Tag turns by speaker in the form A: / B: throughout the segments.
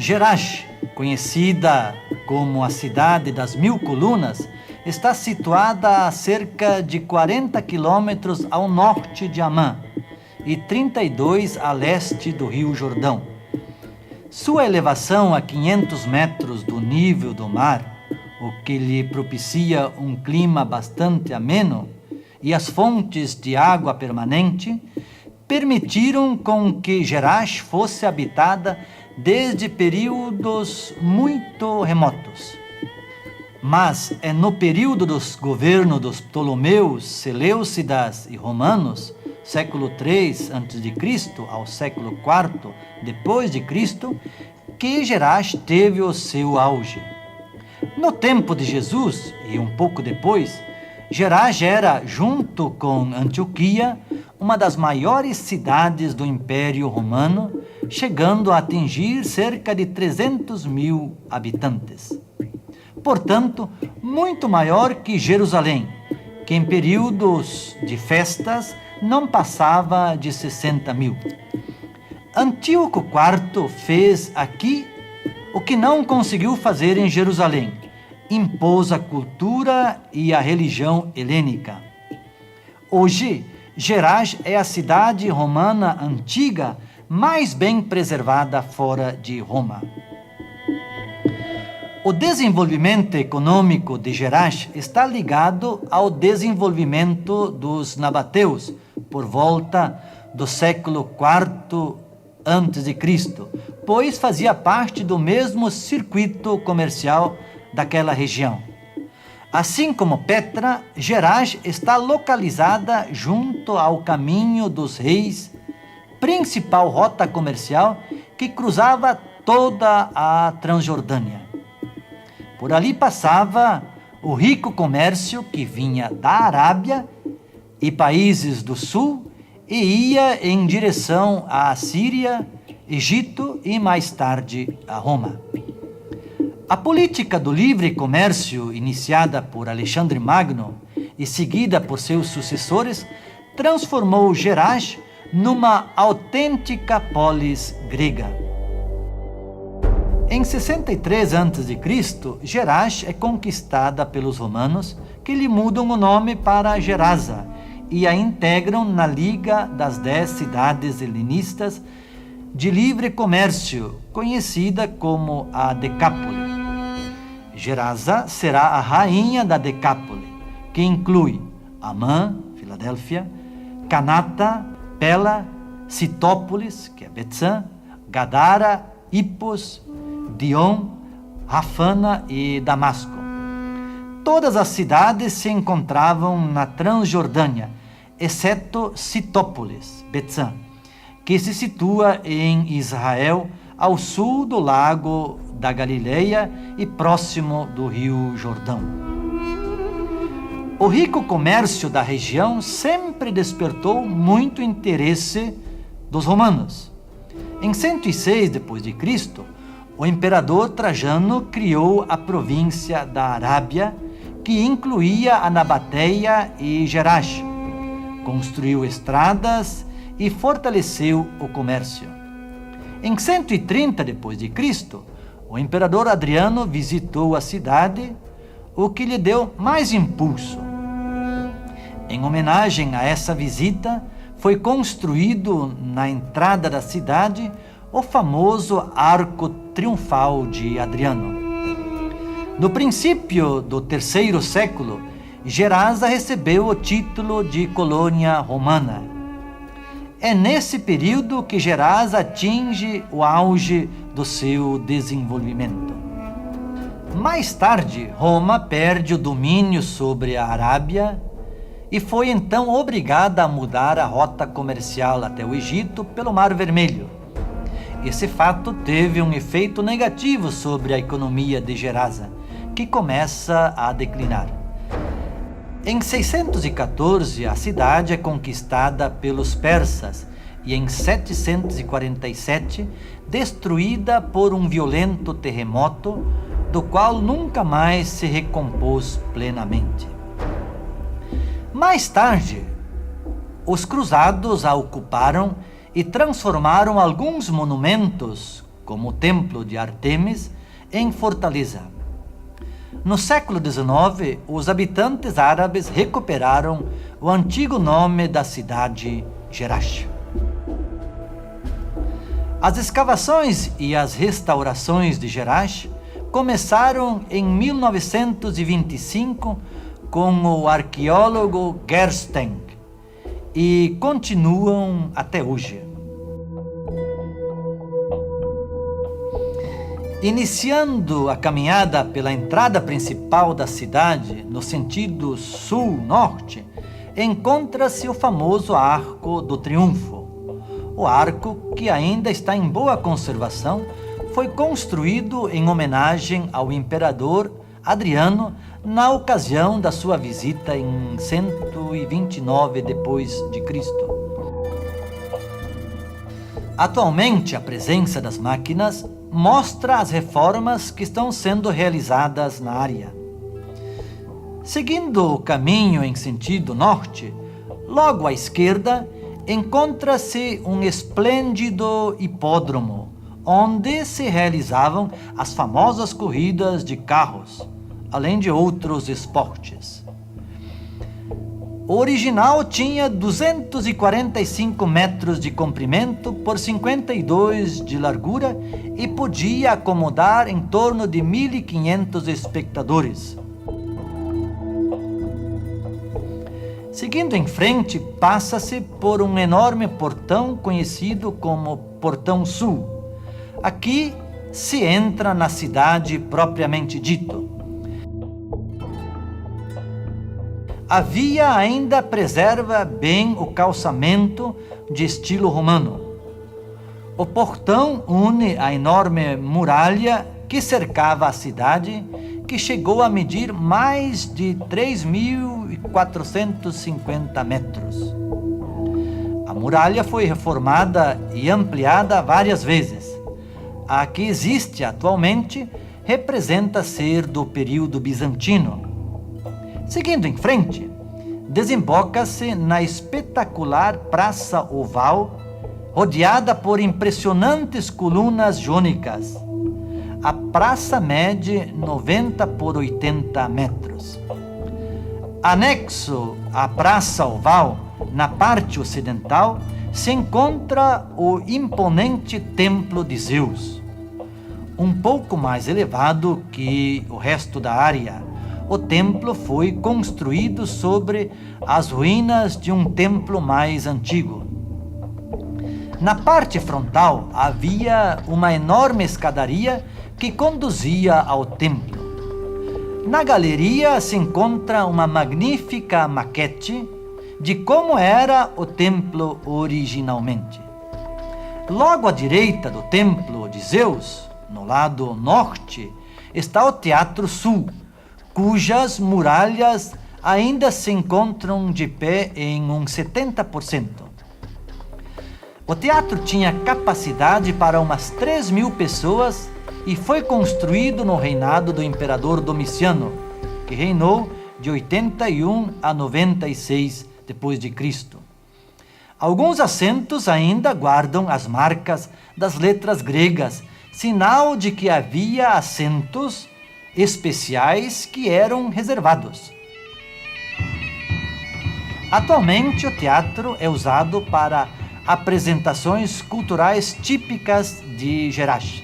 A: Jerash, conhecida como a cidade das 1000 colunas, está situada a cerca de 40 quilômetros ao norte de Amã e 32 a leste do Rio Jordão. Sua elevação a 500 metros do nível do mar, o que lhe propicia um clima bastante ameno, e as fontes de água permanente, permitiram com que Jerash fosse habitada desde períodos muito remotos. Mas é no período dos governos dos Ptolomeus, Seleucidas e Romanos, século III a.C. ao século IV depois de Cristo, que Jerash teve o seu auge. No tempo de Jesus e um pouco depois, Jerash era, junto com Antioquia, uma das maiores cidades do Império Romano, chegando a atingir cerca de 300.000 habitantes. Portanto, muito maior que Jerusalém, que em períodos de festas não passava de 60.000. Antíoco IV fez aqui o que não conseguiu fazer em Jerusalém: impôs a cultura e a religião helênica. Hoje, Jerash é a cidade romana antiga mais bem preservada fora de Roma. O desenvolvimento econômico de Jerash está ligado ao desenvolvimento dos nabateus por volta do século IV a.C., pois fazia parte do mesmo circuito comercial daquela região. Assim como Petra, Jerash está localizada junto ao Caminho dos Reis, principal rota comercial que cruzava toda a Transjordânia. Por ali passava o rico comércio que vinha da Arábia e países do sul e ia em direção à Síria, Egito e mais tarde a Roma. A política do livre comércio, iniciada por Alexandre Magno e seguida por seus sucessores, transformou Jerash numa autêntica polis grega. Em 63 a.C., Jerash é conquistada pelos romanos, que lhe mudam o nome para Gerasa e a integram na Liga das 10 cidades helenistas de livre comércio, conhecida como a Decápole. Gerasa será a rainha da Decápole, que inclui Amã, Filadélfia, Canata, Pela, Citópolis, que é Betzã, Gadara, Hipos, Dion, Rafana e Damasco. Todas as cidades se encontravam na Transjordânia, exceto Citópolis, Betzã, que se situa em Israel, ao sul do lago da Galileia e próximo do Rio Jordão. O rico comércio da região sempre despertou muito interesse dos romanos. Em 106 d.C., o imperador Trajano criou a província da Arábia, que incluía a Nabateia e Jerash, construiu estradas e fortaleceu o comércio. Em 130 d.C., o imperador Adriano visitou a cidade, o que lhe deu mais impulso. Em homenagem a essa visita, foi construído na entrada da cidade o famoso Arco Triunfal de Adriano. No princípio do terceiro século, Gerasa recebeu o título de colônia romana. É nesse período que Gerasa atinge o auge do seu desenvolvimento. Mais tarde, Roma perde o domínio sobre a Arábia e foi então obrigada a mudar a rota comercial até o Egito pelo Mar Vermelho. Esse fato teve um efeito negativo sobre a economia de Gerasa, que começa a declinar. Em 614, a cidade é conquistada pelos persas e em 747, destruída por um violento terremoto, do qual nunca mais se recompôs plenamente. Mais tarde, os cruzados a ocuparam e transformaram alguns monumentos, como o Templo de Ártemis, em fortaleza. No século XIX, os habitantes árabes recuperaram o antigo nome da cidade, Jerash. As escavações e as restaurações de Jerash começaram em 1925 com o arqueólogo Gersten e continuam até hoje. Iniciando a caminhada pela entrada principal da cidade, no sentido sul-norte, encontra-se o famoso Arco do Triunfo. O arco, que ainda está em boa conservação, foi construído em homenagem ao imperador Adriano na ocasião da sua visita em 129 d.C. Atualmente, a presença das máquinas mostra as reformas que estão sendo realizadas na área. Seguindo o caminho em sentido norte, logo à esquerda, encontra-se um esplêndido hipódromo, onde se realizavam as famosas corridas de carros, além de outros esportes. O original tinha 245 metros de comprimento por 52 de largura e podia acomodar em torno de 1.500 espectadores. Seguindo em frente, passa-se por um enorme portão conhecido como Portão Sul. Aqui se entra na cidade propriamente dito. A via ainda preserva bem o calçamento de estilo romano. O portão une a enorme muralha que cercava a cidade, que chegou a medir mais de 3.450 metros. A muralha foi reformada e ampliada várias vezes. A que existe atualmente representa ser do período bizantino. Seguindo em frente, desemboca-se na espetacular Praça Oval, rodeada por impressionantes colunas jônicas. A praça mede 90 por 80 metros. Anexo à Praça Oval, na parte ocidental, se encontra o imponente Templo de Zeus. Um pouco mais elevado que o resto da área, o templo foi construído sobre as ruínas de um templo mais antigo. Na parte frontal havia uma enorme escadaria que conduzia ao templo. Na galeria se encontra uma magnífica maquete de como era o templo originalmente. Logo à direita do templo de Zeus, no lado norte, está o Teatro Sul, cujas muralhas ainda se encontram de pé em uns 70%. O teatro tinha capacidade para umas 3.000 pessoas e foi construído no reinado do imperador Domiciano, que reinou de 81 a 96 d.C. Alguns assentos ainda guardam as marcas das letras gregas, sinal de que havia assentos especiais que eram reservados. Atualmente, o teatro é usado para apresentações culturais típicas de Jerash.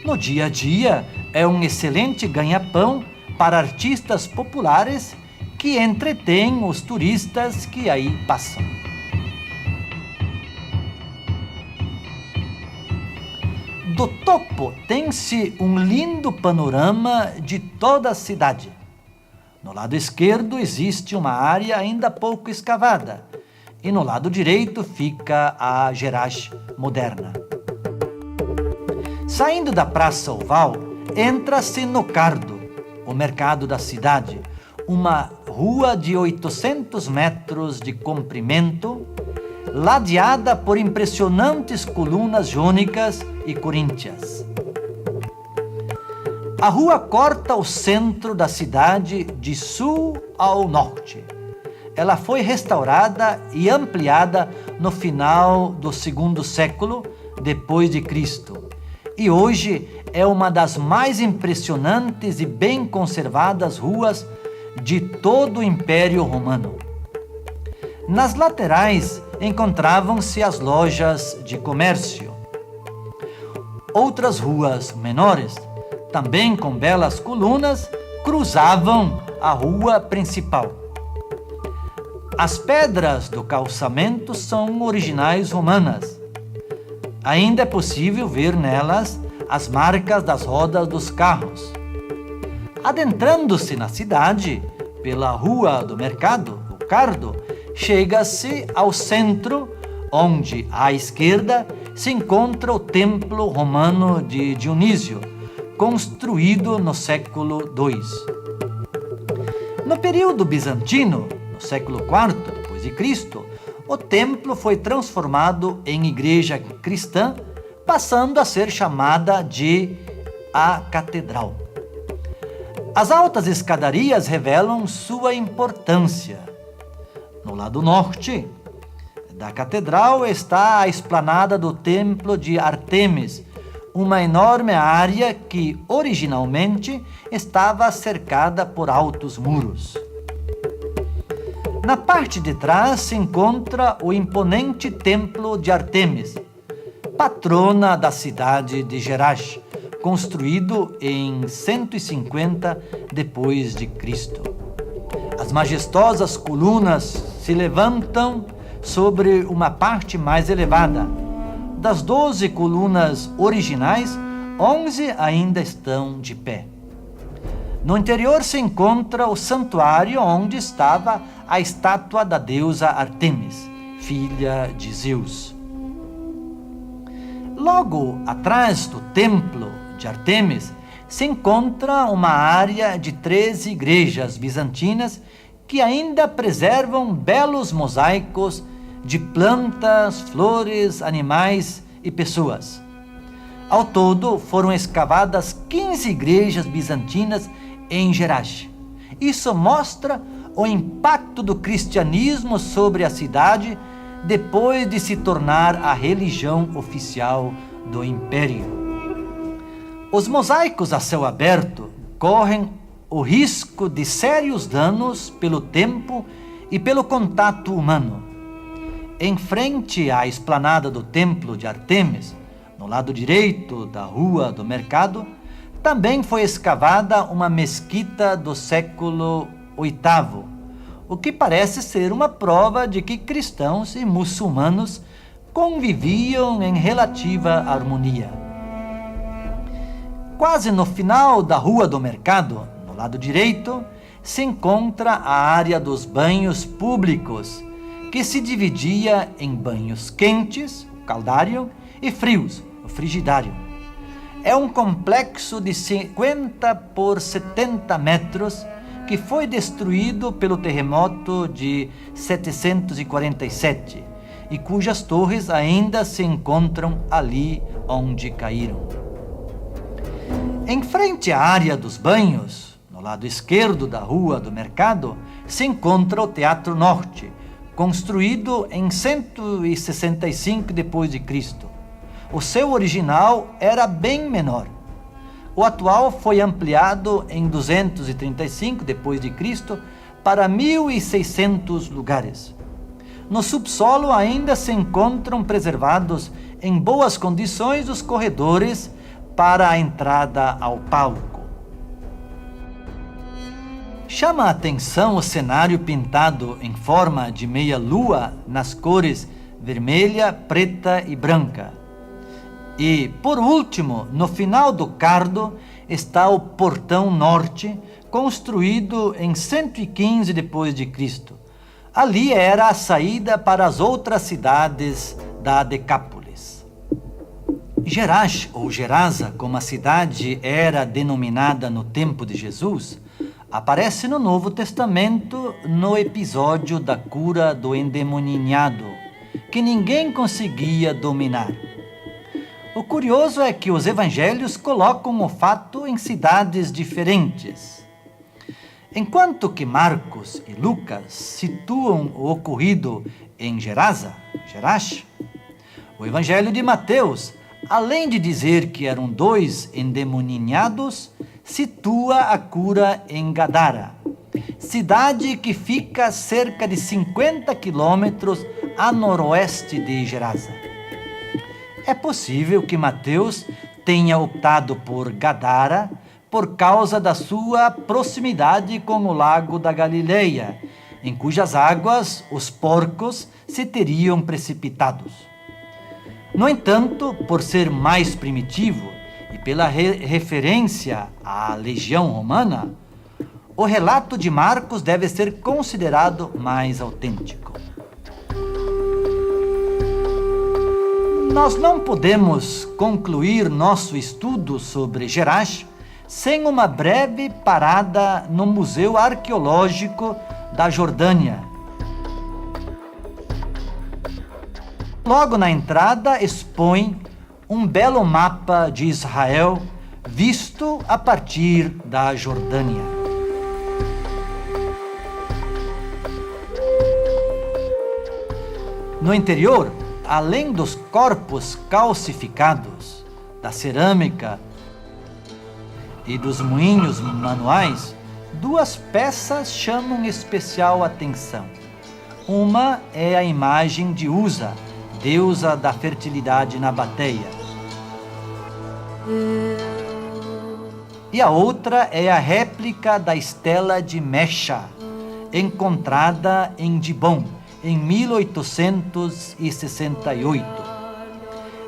A: No dia a dia, é um excelente ganha-pão para artistas populares que entretêm os turistas que aí passam. Do topo tem-se um lindo panorama de toda a cidade. No lado esquerdo existe uma área ainda pouco escavada e no lado direito fica a Jerash moderna. Saindo da Praça Oval, entra-se no Cardo, o mercado da cidade, uma rua de 800 metros de comprimento, ladeada por impressionantes colunas jônicas e coríntias. A rua corta o centro da cidade de sul ao norte. Ela foi restaurada e ampliada no final do segundo século depois de Cristo e hoje é uma das mais impressionantes e bem conservadas ruas de todo o Império Romano. Nas laterais encontravam-se as lojas de comércio. Outras ruas menores, também com belas colunas, cruzavam a rua principal. As pedras do calçamento são originais romanas. Ainda é possível ver nelas as marcas das rodas dos carros. Adentrando-se na cidade, pela Rua do Mercado, o Cardo, chega-se ao centro, onde, à esquerda, se encontra o templo romano de Dionísio, construído no século II. No período bizantino, no século IV depois de Cristo, o templo foi transformado em igreja cristã, passando a ser chamada de a Catedral. As altas escadarias revelam sua importância. No lado norte da catedral está a esplanada do Templo de Ártemis, uma enorme área que originalmente estava cercada por altos muros. Na parte de trás se encontra o imponente Templo de Ártemis, patrona da cidade de Jerash, construído em 150 depois de Cristo. As majestosas colunas se levantam sobre uma parte mais elevada. Das 12 colunas originais, 11 ainda estão de pé. No interior se encontra o santuário onde estava a estátua da deusa Ártemis, filha de Zeus. Logo atrás do templo de Ártemis se encontra uma área de 13 igrejas bizantinas que ainda preservam belos mosaicos de plantas, flores, animais e pessoas. Ao todo, foram escavadas 15 igrejas bizantinas em Jerash. Isso mostra o impacto do cristianismo sobre a cidade depois de se tornar a religião oficial do império. Os mosaicos a céu aberto correm o risco de sérios danos pelo tempo e pelo contato humano. Em frente à esplanada do Templo de Ártemis, no lado direito da Rua do Mercado, também foi escavada uma mesquita do século VIII, o que parece ser uma prova de que cristãos e muçulmanos conviviam em relativa harmonia. Quase no final da Rua do Mercado, no lado direito, se encontra a área dos banhos públicos, que se dividia em banhos quentes, o caldário, e frios, o frigidário. É um complexo de 50 por 70 metros que foi destruído pelo terremoto de 747 e cujas torres ainda se encontram ali onde caíram. Em frente à área dos banhos, no lado esquerdo da Rua do Mercado, se encontra o Teatro Norte, construído em 165 depois de Cristo. O seu original era bem menor. O atual foi ampliado em 235 depois de Cristo para 1.600 lugares. No subsolo ainda se encontram preservados em boas condições os corredores para a entrada ao palco. Chama a atenção o cenário pintado em forma de meia-lua nas cores vermelha, preta e branca. E, por último, no final do cardo, está o portão norte, construído em 115 depois de Cristo. Ali era a saída para as outras cidades da Decápolis. Gerash, ou Gerasa, como a cidade era denominada no tempo de Jesus, aparece no Novo Testamento no episódio da cura do endemoninhado, que ninguém conseguia dominar. O curioso é que os evangelhos colocam o fato em cidades diferentes. Enquanto que Marcos e Lucas situam o ocorrido em Gerasa, Gerash, o evangelho de Mateus, além de dizer que eram 2 endemoninhados, situa a cura em Gadara, cidade que fica a cerca de 50 quilômetros a noroeste de Gerasa. É possível que Mateus tenha optado por Gadara por causa da sua proximidade com o lago da Galileia, em cujas águas os porcos se teriam precipitados. No entanto, por ser mais primitivo e pela referência à legião romana, o relato de Marcos deve ser considerado mais autêntico. Nós não podemos concluir nosso estudo sobre Gerash sem uma breve parada no Museu Arqueológico da Jordânia. Logo na entrada expõe um belo mapa de Israel visto a partir da Jordânia. No interior, além dos corpos calcificados, da cerâmica e dos moinhos manuais, 2 peças chamam especial atenção. Uma é a imagem de Usa, deusa da fertilidade nabateia. E a outra é a réplica da estela de Mesha, encontrada em Dibon, em 1868.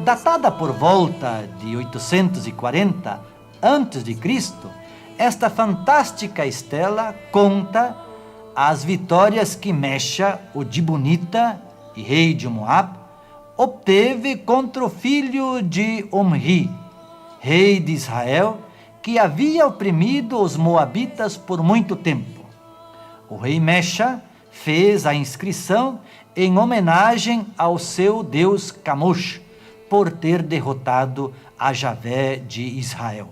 A: Datada por volta de 840 a.C., esta fantástica estela conta as vitórias que Mesha, o Dibonita e rei de Moab, obteve contra o filho de Omri, rei de Israel, que havia oprimido os moabitas por muito tempo. O rei Mesha fez a inscrição em homenagem ao seu deus Camosh, por ter derrotado a Javé de Israel.